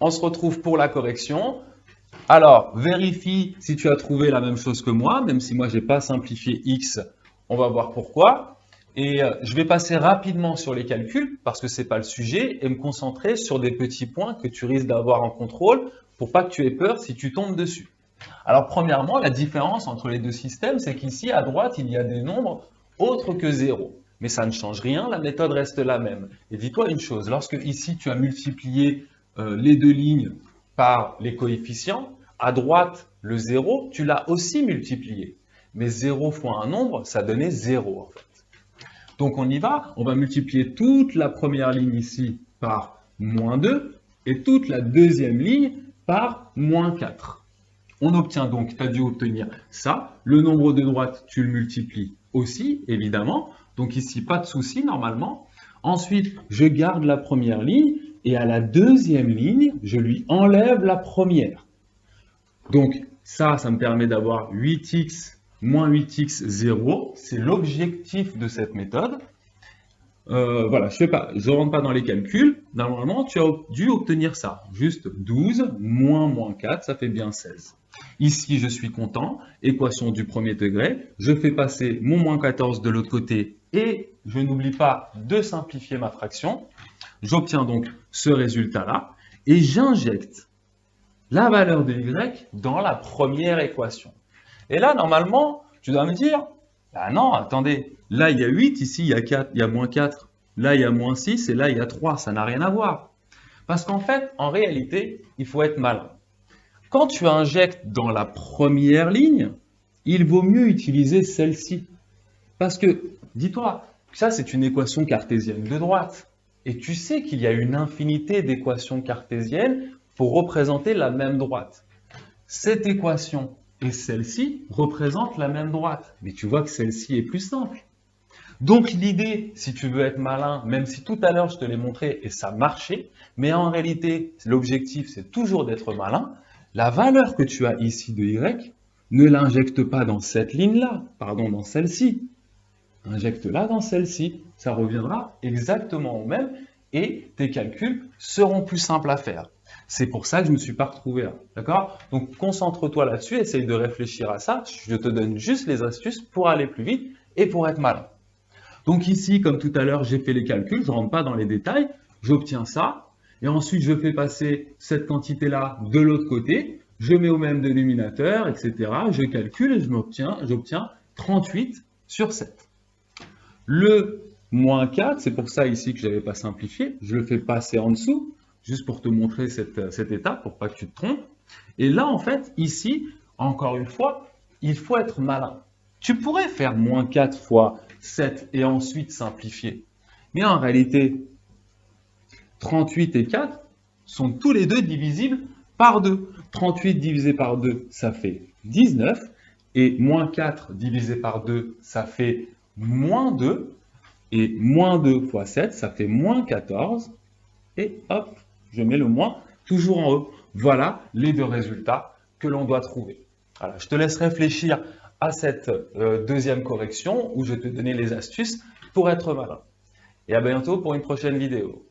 on se retrouve pour la correction. Alors, vérifie si tu as trouvé la même chose que moi, même si moi, je n'ai pas simplifié x, on va voir pourquoi. Et je vais passer rapidement sur les calculs, parce que ce n'est pas le sujet, et me concentrer sur des petits points que tu risques d'avoir en contrôle, pour pas que tu aies peur si tu tombes dessus. Alors, premièrement, la différence entre les deux systèmes, c'est qu'ici, à droite, il y a des nombres autres que 0. Mais ça ne change rien, la méthode reste la même. Et dis-toi une chose, lorsque ici, tu as multiplié les deux lignes par les coefficients, à droite, le 0, tu l'as aussi multiplié. Mais 0 fois un nombre, ça donnait 0 en fait. Donc on y va, on va multiplier toute la première ligne ici par moins 2 et toute la deuxième ligne par moins 4. On obtient donc, tu as dû obtenir ça. Le nombre de droite, tu le multiplies aussi, évidemment. Donc ici, pas de souci normalement. Ensuite, je garde la première ligne et à la deuxième ligne, je lui enlève la première. Donc ça me permet d'avoir 8x moins 8x 0. C'est l'objectif de cette méthode. Voilà, je ne rentre pas dans les calculs. Normalement, tu as dû obtenir ça. Juste 12 moins 4, ça fait bien 16. Ici, je suis content. Équation du premier degré. Je fais passer mon moins 14 de l'autre côté et je n'oublie pas de simplifier ma fraction. J'obtiens donc ce résultat-là et j'injecte la valeur de y dans la première équation. Et là, normalement, tu dois me dire, bah non, attendez, là il y a 8, ici il y a 4, il y a moins 4, là il y a moins 6 et là il y a 3, ça n'a rien à voir. Parce qu'en fait, en réalité, il faut être malin. Quand tu injectes dans la première ligne, il vaut mieux utiliser celle-ci. Parce que, dis-toi, ça c'est une équation cartésienne de droite. Et tu sais qu'il y a une infinité d'équations cartésiennes pour représenter la même droite. Cette équation et celle-ci représentent la même droite. Mais tu vois que celle-ci est plus simple. Donc l'idée, si tu veux être malin, même si tout à l'heure je te l'ai montré et ça marchait, mais en réalité, l'objectif c'est toujours d'être malin, la valeur que tu as ici de y, ne l'injecte pas dans cette ligne-là, pardon, dans celle-ci. Injecte-la dans celle-ci, ça reviendra exactement au même et tes calculs seront plus simples à faire. C'est pour ça que je ne me suis pas retrouvé là, d'accord? Donc concentre-toi là-dessus, essaye de réfléchir à ça, je te donne juste les astuces pour aller plus vite et pour être malin. Donc ici, comme tout à l'heure, j'ai fait les calculs, je ne rentre pas dans les détails, j'obtiens ça, et ensuite je fais passer cette quantité-là de l'autre côté, je mets au même dénominateur, etc. Je calcule et j'obtiens 38 sur 7. Le moins 4, c'est pour ça ici que je n'avais pas simplifié, je le fais passer en dessous, juste pour te montrer cette étape, pour pas que tu te trompes. Et là, en fait, ici, encore une fois, il faut être malin. Tu pourrais faire moins 4 fois 7 et ensuite simplifier. Mais en réalité, 38 et 4 sont tous les deux divisibles par 2. 38 divisé par 2, ça fait 19. Et moins 4 divisé par 2, ça fait moins 2. Et moins 2 fois 7, ça fait moins 14. Et hop, je mets le moins toujours en haut. Voilà les deux résultats que l'on doit trouver. Voilà, je te laisse réfléchir à cette deuxième correction où je vais te donner les astuces pour être malin. Et à bientôt pour une prochaine vidéo.